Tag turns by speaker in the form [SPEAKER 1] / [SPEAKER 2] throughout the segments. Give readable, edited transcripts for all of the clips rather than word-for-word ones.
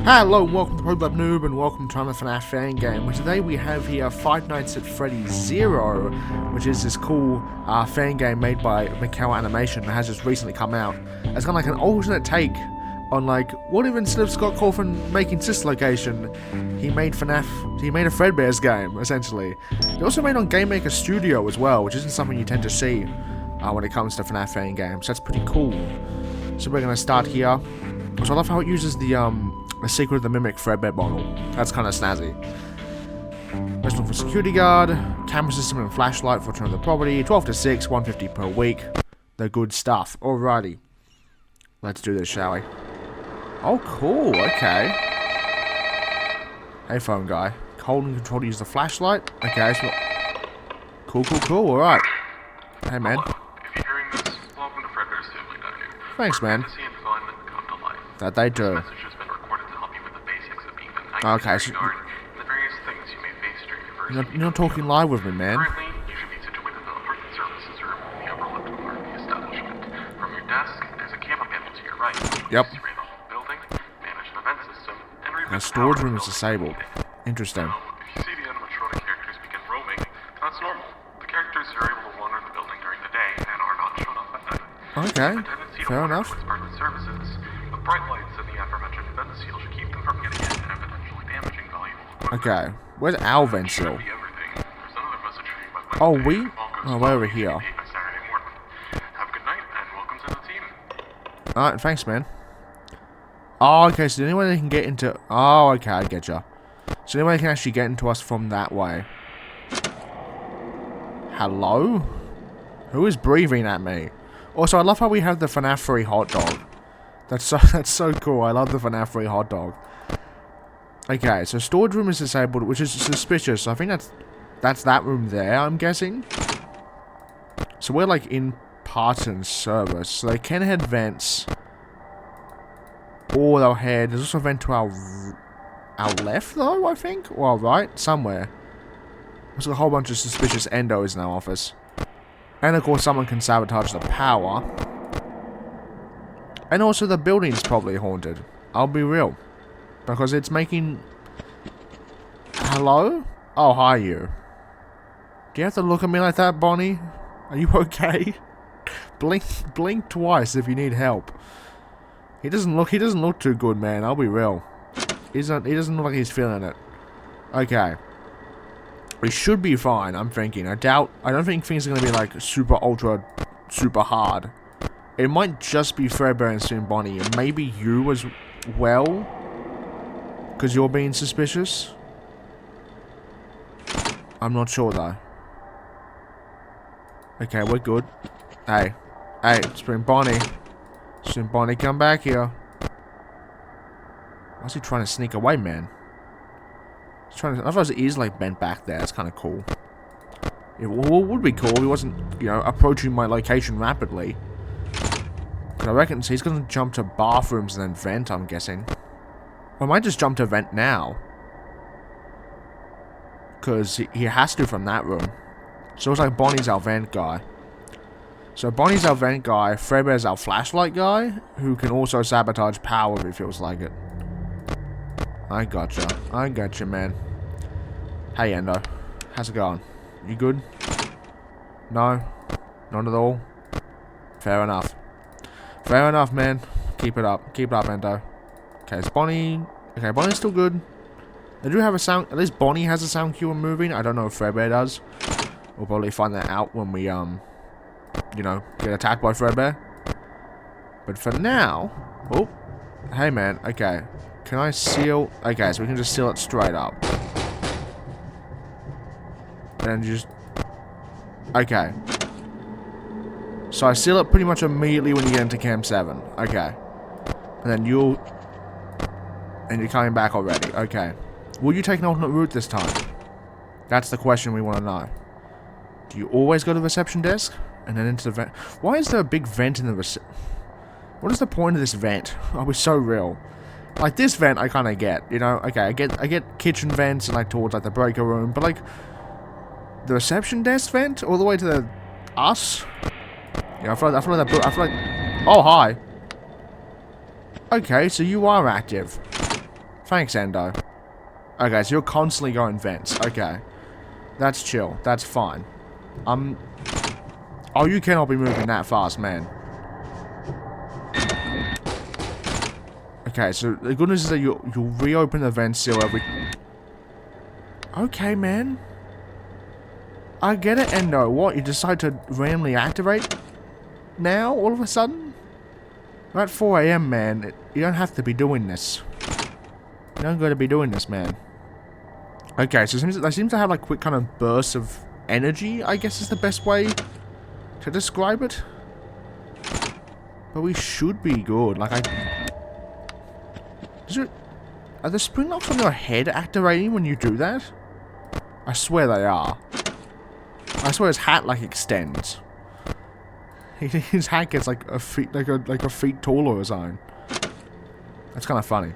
[SPEAKER 1] Hello and welcome to TheProPlebNoob and welcome to another FNaF Fangame, where today we have here Five Nights at Freddy's 0, which is this cool fangame made by MikelAnimations that has just recently come out. It's kind of like an alternate take on what if instead of Scott Cawthon making this location, he made a FREDBEAR'S game, essentially. He also made on Game Maker Studio as well, which isn't something you tend to see when it comes to FNaF fangames, so that's pretty cool. So we're going to start here. So I love how it uses the Secret of the Mimic Fredbear model. That's kind of snazzy. Let's look for security guard, camera system and flashlight for return of the property, 12 to 6, 150 per week. The good stuff. Alrighty. Let's do this, shall we? Oh, cool. Okay. Hey, phone guy. Hold and control to use the flashlight. Okay, so... Cool. Alright. Hey, man.
[SPEAKER 2] If you're hearing this, welcome to FREDBEAR'S family.
[SPEAKER 1] Thanks, man.
[SPEAKER 2] Fantasy and fun come to life.
[SPEAKER 1] That they do.
[SPEAKER 2] This message has been recorded to help you with the basics of being a nice
[SPEAKER 1] Okay, so
[SPEAKER 2] guard and the various things you may face during your first
[SPEAKER 1] you're not talking live with me, man.
[SPEAKER 2] Currently, you should be situated in the emergency services room in the upper left corner of the establishment. From your desk, there's a camera panel to your right.
[SPEAKER 1] Yep.
[SPEAKER 2] Survey the whole building, manage an event system, and
[SPEAKER 1] The storage room is disabled. Interesting.
[SPEAKER 2] If you see the animatronic characters begin roaming, that's normal. The characters are able to wander the building during the day and are not shown up at night.
[SPEAKER 1] Okay, fair enough.
[SPEAKER 2] Services, the bright lights in the aforementioned vent seal should keep them from getting in and potentially damaging valuable equipment.
[SPEAKER 1] Okay, where's our vent seal? Oh, we? Oh, we're over here.
[SPEAKER 2] Have a good night and welcome to the team.
[SPEAKER 1] Alright, thanks, man. Oh, okay, so the only way they can get into... Oh, okay, I get ya. So the only way they can actually get into us from that way. Hello? Who is breathing at me? Also, I love how we have the FNaF 3 hot dog. That's so cool. I love the FNaF 3 hot dog. Okay, so storage room is disabled, which is suspicious. So I think that's that room there, I'm guessing. So we're in Parton's service. So they can head vents. Or they'll head... There's also a vent to our left, though, I think? Or our right? Somewhere. There's a whole bunch of suspicious endos in our office. And of course someone can sabotage the power. And also the building's probably haunted. I'll be real. Because it's making... Hello? Oh, hi you. Do you have to look at me like that, Bonnie? Are you okay? Blink twice if you need help. He doesn't look too good, man. I'll be real. He doesn't look like he's feeling it. Okay. We should be fine, I'm thinking. I don't think things are going to be super hard. It might just be Fredbear and soon Bonnie, and maybe you as well, because you're being suspicious. I'm not sure though. Okay, we're good. Hey, Spring Bonnie. Soon Bonnie, come back here. Why's he trying to sneak away, man? I thought his ears bent back there. That's kind of cool. It would be cool if he wasn't, approaching my location rapidly. But I reckon he's gonna jump to bathrooms and then vent, I'm guessing. Or I might just jump to vent now. Because he has to from that room. So it's like Bonnie's our vent guy. So Bonnie's our vent guy, Fredbear's our flashlight guy, who can also sabotage power if he feels like it. I gotcha, man. Hey, Endo. How's it going? You good? No? Not at all? Fair enough. Fair enough, man. Keep it up. Keep it up, Endo. Okay, is Bonnie... Okay, Bonnie's still good. They do have a sound... At least Bonnie has a sound cue when moving. I don't know if Fredbear does. We'll probably find that out when we, get attacked by Fredbear. But for now... Oh. Hey, man. Okay. Can I seal... Okay, so we can just seal it straight up. And just... Okay. So I seal it pretty much immediately when you get into Camp 7. Okay. And then you're coming back already. Okay. Will you take an alternate route this time? That's the question we want to know. Do you always go to the reception desk? And then into the vent? Why is there a big vent in the What is the point of this vent? Are we so real? This vent I kind of get, Okay, I get kitchen vents and towards the breaker room, but the reception desk vent all the way to the us. Yeah, I feel like
[SPEAKER 2] that.
[SPEAKER 1] Oh, hi. Okay, so you are active. Thanks, Endo. Okay, so you're constantly going vents. Okay. That's chill. That's fine. Oh, you cannot be moving that fast, man. Okay, so the good news is that you'll reopen the vent seal every... Okay, man. I get it, Endo. What, you decide to randomly activate now, all of a sudden? We're at 4 AM, man. You don't have to be doing this. You don't gotta be doing this, man. Okay, so they seem to have like quick kind of bursts of energy, I guess is the best way to describe it. But we should be good. Like, are the spring locks on your head activating when you do that? I swear they are. I swear his hat like extends. His hat gets like a feet taller or something. That's kind of funny.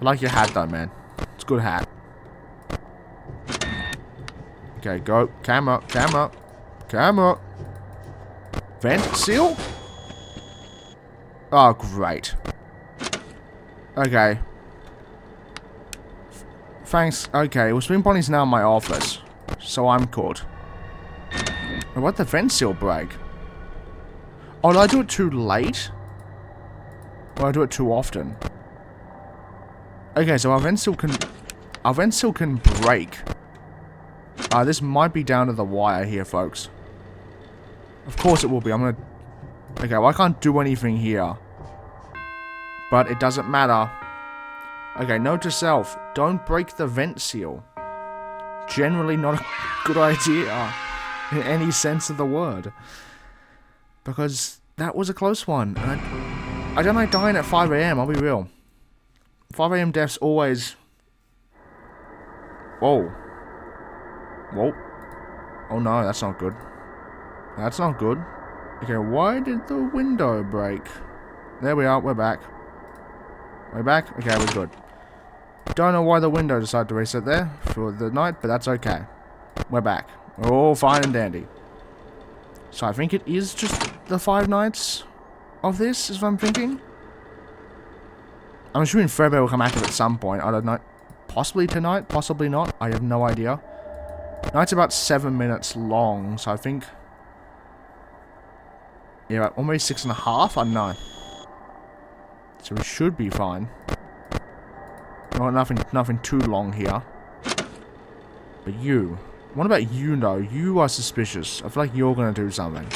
[SPEAKER 1] I like your hat though, man. It's a good hat. Okay, go. Camera. Camera. Camera. Vent seal? Oh, great. Okay. Thanks. Okay, well, Spring Bonnie's now in my office. So I'm caught. What the vent seal break? Oh, did I do it too late? Or did I do it too often? Okay, so our vent seal can break. This might be down to the wire here, folks. Of course it will be. Okay, well, I can't do anything here. But it doesn't matter. Okay, note to self. Don't break the vent seal. Generally not a good idea. In any sense of the word. Because that was a close one. And I don't like dying at 5 AM, I'll be real. 5 AM deaths always... Whoa. Whoa. Oh no, that's not good. That's not good. Okay, why did the window break? There we are, we're back. We're back? Okay, we're good. Don't know why the window decided to reset there for the night, but that's okay. We're back. We're all fine and dandy. So I think it is just the 5 nights of this, is what I'm thinking. I'm assuming Fredbear will come active at some point. I don't know. Possibly tonight, possibly not. I have no idea. Night's about 7 minutes long, so I think... Yeah, almost 6.5? I don't know. So we should be fine. Well, nothing too long here. But you... What about you, though? You are suspicious. I feel like you're gonna do something.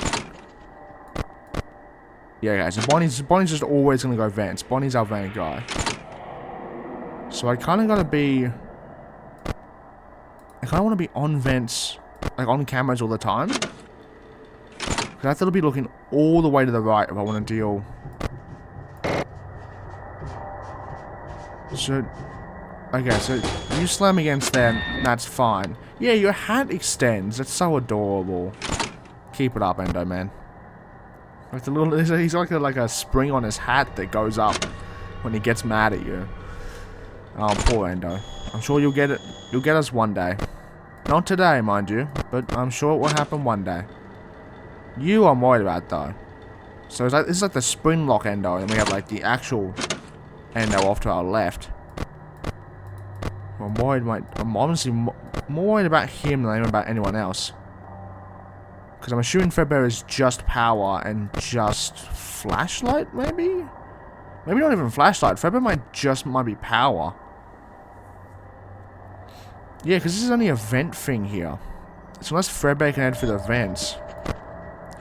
[SPEAKER 1] Yeah, guys. So Bonnie's just always gonna go vents. Bonnie's our vent guy. So I kind of gotta be... I kind of want to be on vents, like on cameras all the time. Because I have to be looking all the way to the right if I want to deal. So... Okay, so you slam against them, that's fine. Yeah, your hat extends. That's so adorable. Keep it up, Endo, man. Like the little, he's like a spring on his hat that goes up when he gets mad at you. Oh, poor Endo. I'm sure you'll get it. You'll get us one day. Not today, mind you, but I'm sure it will happen one day. You I'm worried about though. So it's like, this is like the spring lock Endo, and we have like the actual Endo off to our left. I'm worried. I'm honestly more worried about him than I am about anyone else. Because I'm assuming Fredbear is just power and just flashlight, maybe? Maybe not even flashlight. Fredbear might be power. Yeah, because this is only a vent thing here. So unless Fredbear can head for the vents,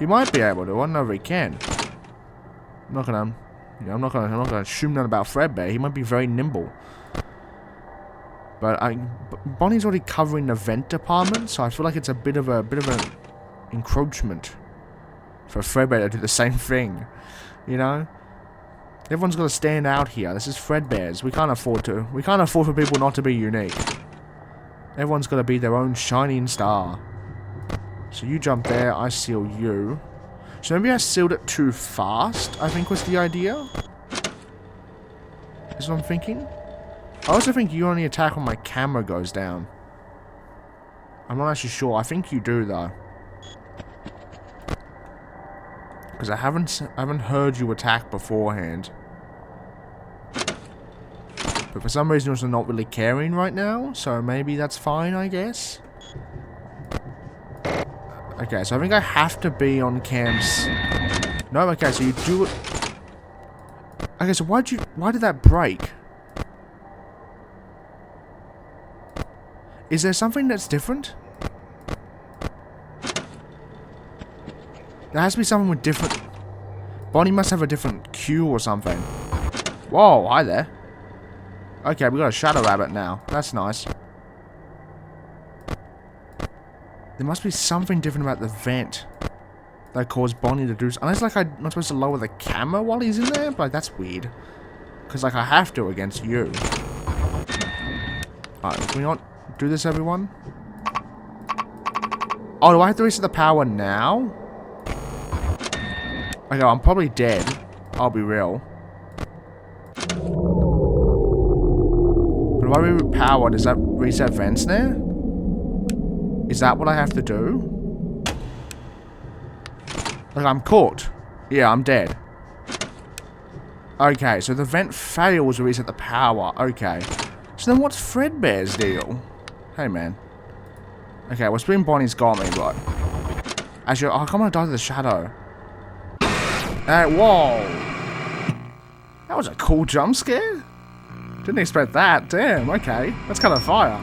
[SPEAKER 1] he might be able to. I don't know if he can. I'm not gonna assume that about Fredbear. He might be very nimble. But Bonnie's already covering the vent department, so I feel like it's a bit of an encroachment for Fredbear to do the same thing. You know? Everyone's got to stand out here. This is Fredbear's. We can't afford for people not to be unique. Everyone's got to be their own shining star. So you jump there, I seal you. So maybe I sealed it too fast, I think was the idea. Is what I'm thinking. I also think you only attack when my camera goes down. I'm not actually sure. I think you do though. Because I haven't heard you attack beforehand. But for some reason, you're also not really caring right now. So maybe that's fine, I guess. Okay, so I think I have to be on camps. No, okay, so you do it. Okay, so why did that break? Is there something that's different? There has to be something with different... Bonnie must have a different cue or something. Whoa, hi there. Okay, we got a shadow rabbit now. That's nice. There must be something different about the vent that caused Bonnie to do... Unless, like, I'm not supposed to lower the camera while he's in there? But, like, that's weird. Because, like, I have to against you. Alright, can we not do this, everyone? Oh, do I have to reset the power now? Okay, I'm probably dead. I'll be real. But if I reboot power, does that reset vents now? Is that what I have to do? Like, I'm caught. Yeah, I'm dead. Okay, so the vent fails to reset the power. Okay. So then what's Fredbear's deal? Hey, man. Okay, well, Spring Bonnie's got me, but... Actually, oh, come on, die to the shadow. Hey, whoa! That was a cool jump scare. Didn't expect that. Damn. Okay, that's kind of fire.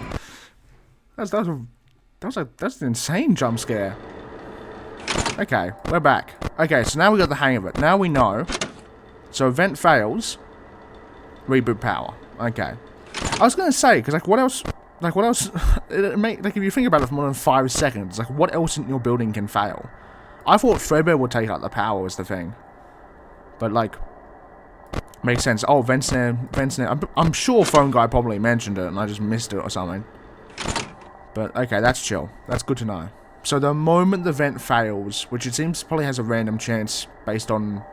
[SPEAKER 1] That's an insane jump scare. Okay, we're back. Okay, so now we got the hang of it. Now we know. So vent fails. Reboot power. Okay. I was gonna say, because like what else? Like if you think about it for more than 5 seconds, like what else in your building can fail? I thought Fredbear would take out the power was the thing. But, like, makes sense. Oh, vents there. I'm sure Phone Guy probably mentioned it and I just missed it or something. But, okay, that's chill. That's good to know. So, the moment the vent fails, which it seems probably has a random chance based on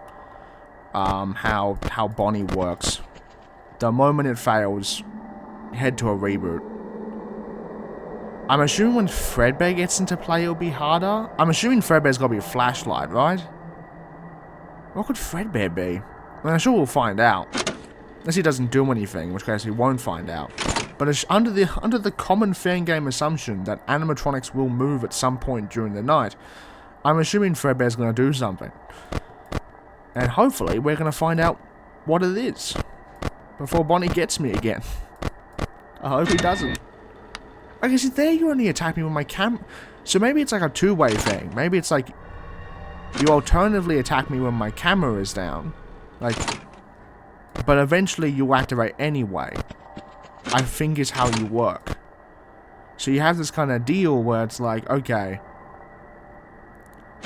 [SPEAKER 1] how Bonnie works. The moment it fails, head to a reboot. I'm assuming when Fredbear gets into play, it'll be harder. I'm assuming Fredbear's got to be a flashlight, right? What could Fredbear be? I mean, I'm sure we'll find out. Unless he doesn't do anything, in which case we won't find out. But it's under the common Fangame assumption that animatronics will move at some point during the night, I'm assuming Fredbear's going to do something. And hopefully we're going to find out what it is. Before Bonnie gets me again. I hope he doesn't. I guess there you only attack me with my cam... So maybe it's like a two-way thing. Maybe it's like... You alternatively attack me when my camera is down. Like... But eventually you activate anyway. I think is how you work. So you have this kind of deal where it's like, okay...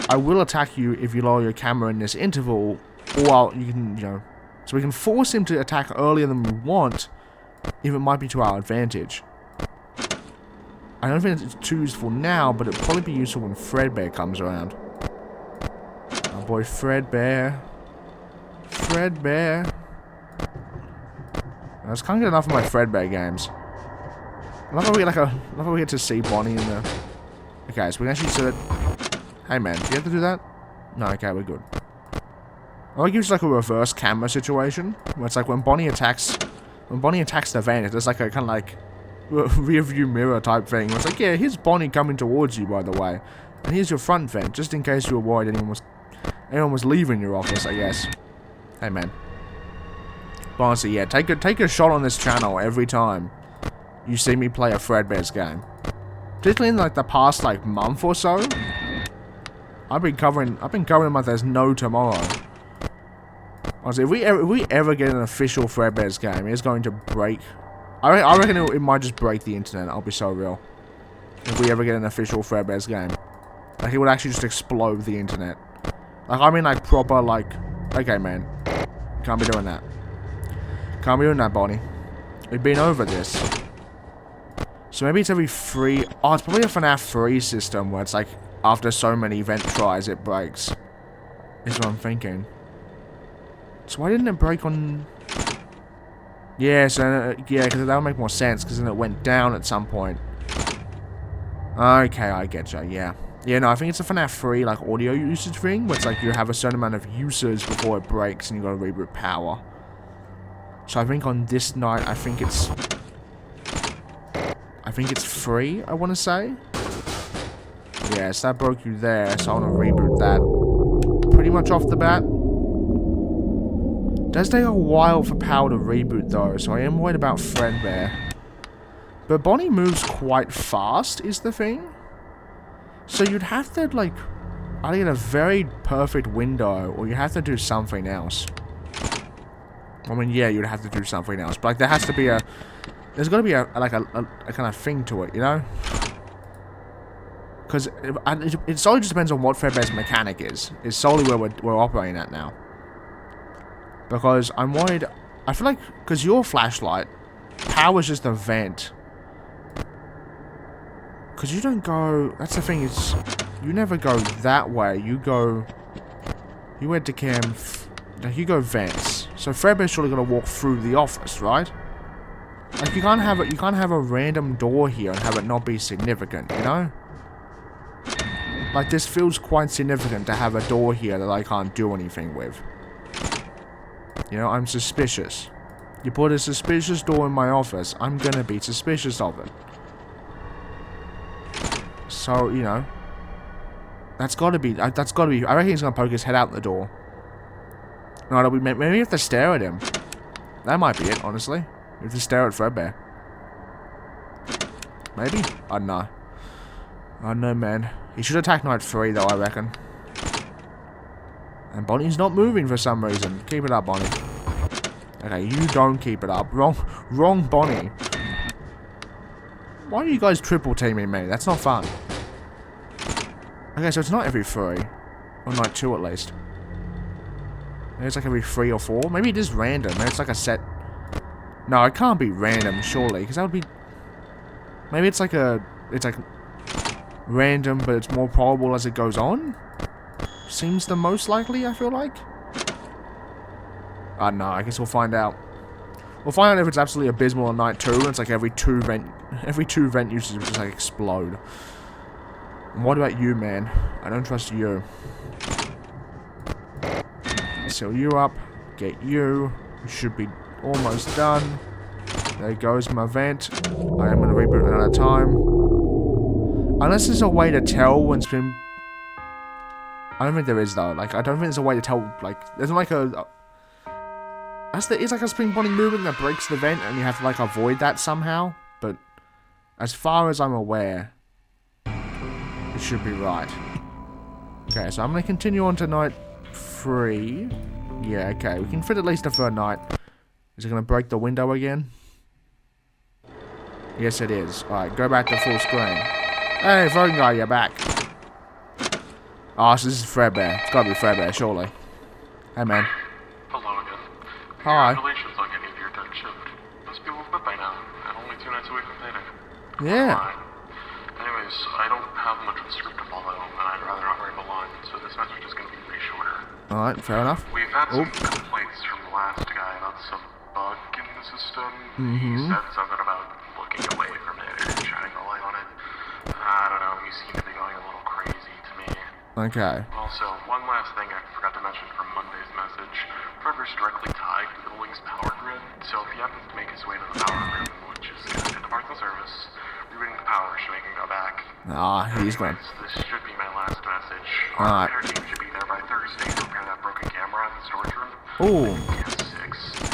[SPEAKER 1] I will attack you if you lower your camera in this interval. Or you can, you know... So we can force him to attack earlier than we want. If it might be to our advantage. I don't think it's too useful now, but it'll probably be useful when Fredbear comes around. Oh boy, Fredbear. Fredbear. I just can't get enough of my Fredbear games. I'm not gonna get to see Bonnie in the... Okay, so we can actually set it... Hey man, do you have to do that? No, okay, we're good. I like use like a reverse camera situation, where it's like when Bonnie attacks the van, there's like a kind of like rear view mirror type thing. Where it's like, yeah, here's Bonnie coming towards you, by the way, and here's your front vent, just in case you were worried anyone was leaving your office, I guess. Hey man. But honestly, yeah, take a shot on this channel every time you see me play a Fredbear's game. Particularly in like the past like month or so, I've been covering them like there's no tomorrow. Honestly, if we ever get an official Fredbear's game, it's going to break. I reckon it might just break the internet. I'll be so real. If we ever get an official Fredbear's game, like it would actually just explode the internet. Like I mean, like proper, like, okay, man, can't be doing that. Can't be doing that, Bonnie. We've been over this. So maybe it's every free. Oh, it's probably a FNaF 3 system where it's like after so many event tries, it breaks. Is what I'm thinking. So why didn't it break on... Yeah, so... yeah, because that would make more sense, because then it went down at some point. Okay, I get you, yeah. Yeah, no, I think it's a FNaF 3, like, audio usage thing, where it's like you have a certain amount of users before it breaks, and you gotta reboot power. So I think on this night, I think it's free, I want to say. Yes, that broke you there, so I want to reboot that pretty much off the bat. Does take a while for power to reboot though, so I am worried about Fredbear. But Bonnie moves quite fast, is the thing. So you'd have to, like, either get a very perfect window, or you have to do something else. I mean, yeah, you'd have to do something else, but like, there has to be a... There's got to be a kind of thing to it, you know? Because it solely just depends on what Fredbear's mechanic is. It's solely where we're operating at now. Because I'm worried... I feel like... Because your flashlight, power's just a vent. Because you don't go... That's the thing, is... You never go that way. You go... You went to cam... Like, you go vents. So Fredbear's surely gonna walk through the office, right? Like, you can't have a random door here and have it not be significant, you know? Like, this feels quite significant to have a door here that I can't do anything with. You know, I'm suspicious. You put a suspicious door in my office, I'm gonna be suspicious of it. So, you know. That's gotta be, I reckon he's gonna poke his head out the door. No, maybe you have to stare at him. That might be it, honestly. You have to stare at Fredbear. Maybe? I don't know. I don't know, man. He should attack Night 3, though, I reckon. And Bonnie's not moving for some reason. Keep it up, Bonnie. Okay, you don't keep it up. Wrong Bonnie. Why are you guys triple teaming me? That's not fun. Okay, so it's not every 3. Or Night 2, at least. Maybe it's like every 3 or 4. Maybe it is random. Maybe it's like a set... No, it can't be random, surely. Because that would be... Maybe it's like a... It's like... Random, but it's more probable as it goes on? Seems the most likely, I feel like. I don't know. I guess we'll find out. We'll find out if it's absolutely abysmal on Night 2. And it's like every two vent uses will just like explode. And what about you, man? I don't trust you. Seal you up. Get you. You should be almost done. There goes my vent. I am going to reboot another time. Unless there's a way to tell when it's been... I don't think there is, though. Like, I don't think there's a way to tell, like... There's like a... It's like a spring bonding movement that breaks the vent, and you have to, like, avoid that somehow. But, as far as I'm aware, it should be right. Okay, so I'm going to continue on to Night 3. Yeah, okay. We can fit at least a third night. Is it going to break the window again? Yes, it is. Alright, go back to full screen. Hey, phone guy, you're back. Oh, so this is Fredbear. It's gotta be Fredbear, surely. Hey, man.
[SPEAKER 2] Hello again.
[SPEAKER 1] Hi.
[SPEAKER 2] Congratulations on getting to your third shift. Most people have quit by now, and only 2 nights away from payday.
[SPEAKER 1] Yeah.
[SPEAKER 2] Fine. Anyways, I don't have much of a script to follow, and I'd rather not ramble on, so this message is gonna be way shorter.
[SPEAKER 1] Alright, fair enough.
[SPEAKER 2] We've had some complaints from the last guy about some bug in the system. He said something about looking away from it and shining a light on it. I don't know, he seemed to be going a little crazy to me.
[SPEAKER 1] Okay.
[SPEAKER 2] Also, one last thing I forgot to mention from Monday's message. Fredbear's directly tied to the building's power grid, so if he happens to make his way to the power room, which is connected to parts of service, rerouting the power should make him go back.
[SPEAKER 1] Ah, he's going.
[SPEAKER 2] This should be my last message.
[SPEAKER 1] Alright.
[SPEAKER 2] Our repair team should be there by Thursday to repair that broken camera in the storage room.
[SPEAKER 1] Ooh.
[SPEAKER 2] Yes,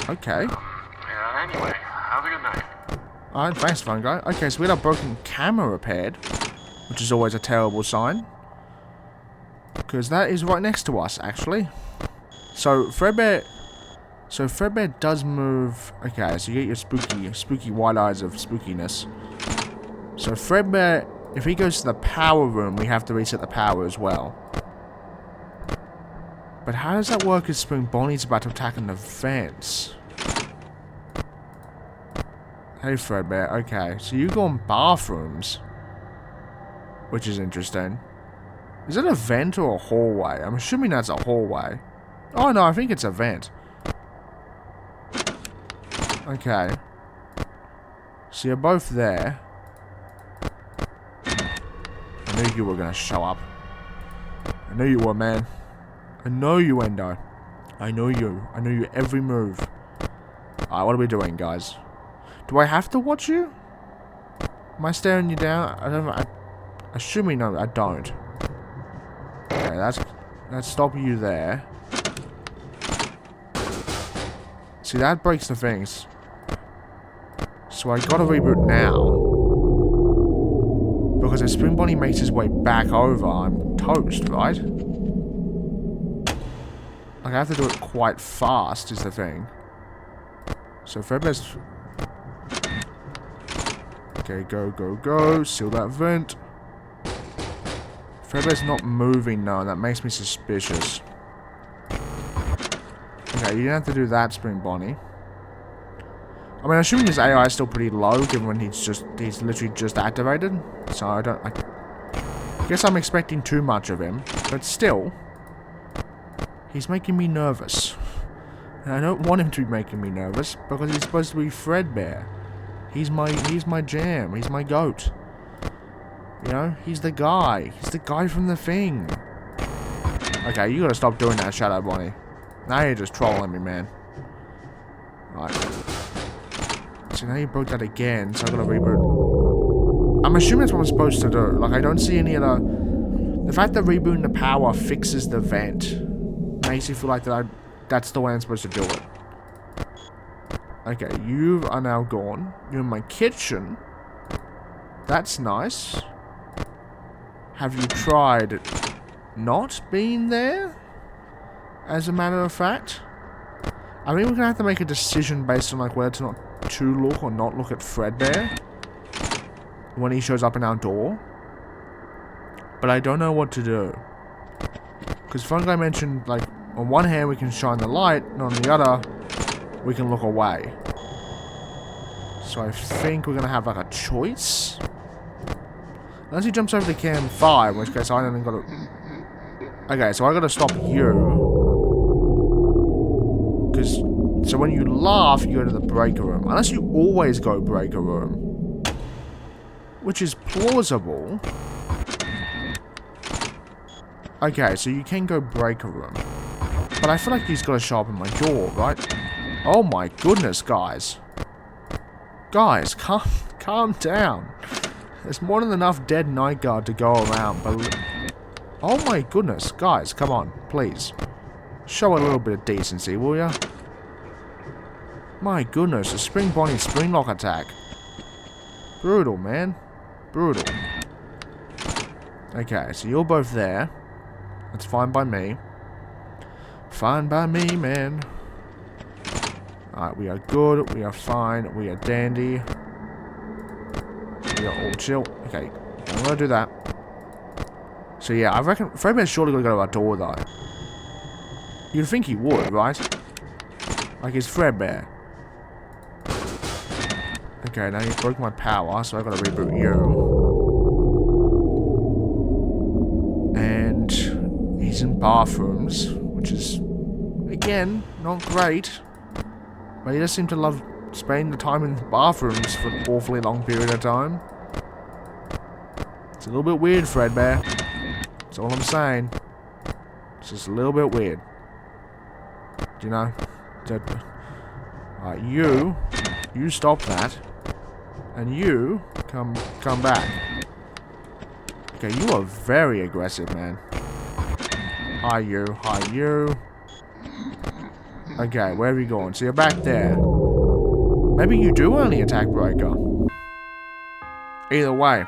[SPEAKER 2] 6.
[SPEAKER 1] Okay.
[SPEAKER 2] Yeah, anyway, have a good night.
[SPEAKER 1] Alright, thanks, phone guy. Okay, so we had our broken camera repaired, which is always a terrible sign. Because that is right next to us, actually. So, Fredbear does move... Okay, so you get your spooky white eyes of spookiness. So, Fredbear, if he goes to the power room, we have to reset the power as well. But how does that work if Spring Bonnie's about to attack in the vents? Hey, Fredbear. Okay, so you go in bathrooms. Which is interesting. Is it a vent or a hallway? I'm assuming that's a hallway. Oh, no, I think it's a vent. Okay. So you're both there. I knew you were going to show up. I knew you were, man. I know you, Endo. I know you. I know your every move. Alright, what are we doing, guys? Do I have to watch you? Am I staring you down? I don't know. Assuming no, I don't. Okay, let's stop you there. See, that breaks the things. So I gotta reboot now. Because if Spring Bonnie makes his way back over, I'm toast, right? Like, I have to do it quite fast, is the thing. So Fredbear's... Okay, go, go, go. Seal that vent. Fredbear's not moving now, and that makes me suspicious. Okay, you didn't have to do that, Spring Bonnie. I mean, assuming his AI is still pretty low, given when he's literally just activated. So I guess I'm expecting too much of him. But still, he's making me nervous. And I don't want him to be making me nervous, because he's supposed to be Fredbear. He's my jam. He's my goat. You know, he's the guy. He's the guy from the thing. Okay, you gotta stop doing that, Shadow Bonnie. Now you're just trolling me, man. Right. So now you broke that again, so I gotta reboot. I'm assuming that's what I'm supposed to do. Like, I don't see any other... The fact that rebooting the power fixes the vent makes you feel like that's the way I'm supposed to do it. Okay, you are now gone. You're in my kitchen. That's nice. Have you tried not being there? As a matter of fact? I think we're gonna have to make a decision based on, like, whether to look or not look at Fredbear when he shows up in our door. But I don't know what to do. Because Fangame mentioned, like, on one hand we can shine the light, and on the other we can look away. So I think we're gonna have, like, a choice. Unless he jumps over the campfire, in which case I don't gotta... Okay, so I gotta stop you. Because... So when you laugh, you go to the breaker room. Unless you always go breaker room. Which is plausible. Okay, so you can go breaker room. But I feel like he's gotta show up in my door, right? Oh my goodness, guys. Guys, calm down. There's more than enough dead night guard to go around, but... Oh my goodness, guys, come on, please. Show a little bit of decency, will ya? My goodness, a Spring Bonnie Spring Lock attack. Brutal, man. Brutal. Okay, so you're both there. That's fine by me. Fine by me, man. Alright, we are good, we are fine, we are dandy. We are all chill. Okay, I'm gonna do that. So yeah, I reckon Fredbear's surely gonna go to our door though. You'd think he would, right? Like he's Fredbear. Okay, now you broke my power, so I gotta reboot you. And he's in bathrooms, which is again not great. But he does seem to love spending the time in bathrooms for an awfully long period of time. It's a little bit weird, Fredbear. That's all I'm saying. It's just a little bit weird. Do you know? Alright, you stop that. And you come back. Okay, you are very aggressive, man. Hi, you. Hi, you. Okay, where are you going? So you're back there. Maybe you do only attack breaker. Either way,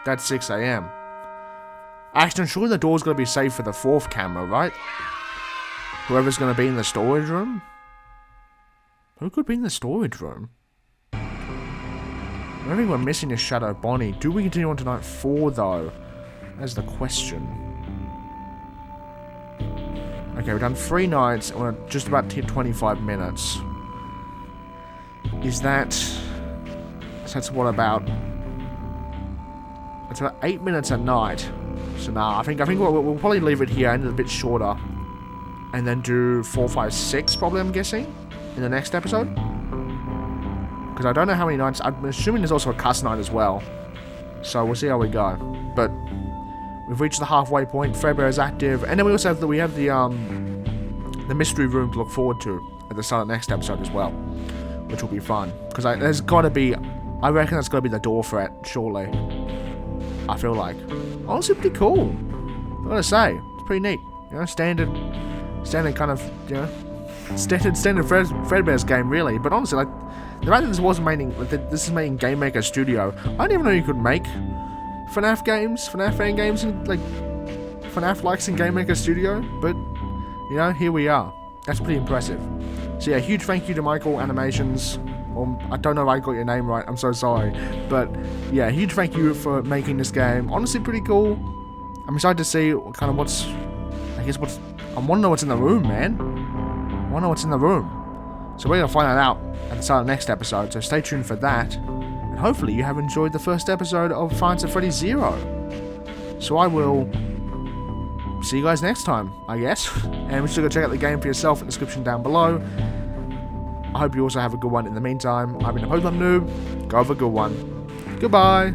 [SPEAKER 1] that's 6 AM. Actually, surely the door's gonna be safe for the 4th camera, right? Whoever's gonna be in the storage room? Who could be in the storage room? I think we're missing a Shadow Bonnie. Do we continue on to night 4, though? That's the question. Okay, we've done 3 nights, and we're just about 25 minutes. Is that... So that's what about... It's about 8 minutes a night. So nah, I think we'll probably leave it here, end it a bit shorter. And then do 4, 5, 6, probably, I'm guessing, in the next episode. Because I don't know how many nights... I'm assuming there's also a cuss night as well. So we'll see how we go. But we've reached the halfway point. FREDBEAR is active. And then we also have the mystery room to look forward to at the start of the next episode as well. which will be fun. Because there's got to be, I reckon that's got to be the door for it, surely. I feel like. Honestly, pretty cool. I gotta say, it's pretty neat. You know, standard kind of, you know, standard FREDBEAR'S game, really. But honestly, like, the fact that this is made in Game Maker Studio, I didn't even know you could make FNaF games, FNaF fan games, and like FNaF likes in Game Maker Studio. But you know, here we are. That's pretty impressive. So yeah, huge thank you to MikelAnimations. I don't know if I got your name right. I'm so sorry, but yeah, huge thank you for making this game. Honestly, pretty cool. I'm excited to see kind of I want to know what's in the room, man. I want to know what's in the room. So we're going to find that out at the start of the next episode, so stay tuned for that. And hopefully you have enjoyed the first episode of Five Nights at Freddy's 0. So I will see you guys next time, I guess. And be sure to go check out the game for yourself in the description down below. I hope you also have a good one in the meantime. I've been TheProPlebNoob. Go have a good one. Goodbye.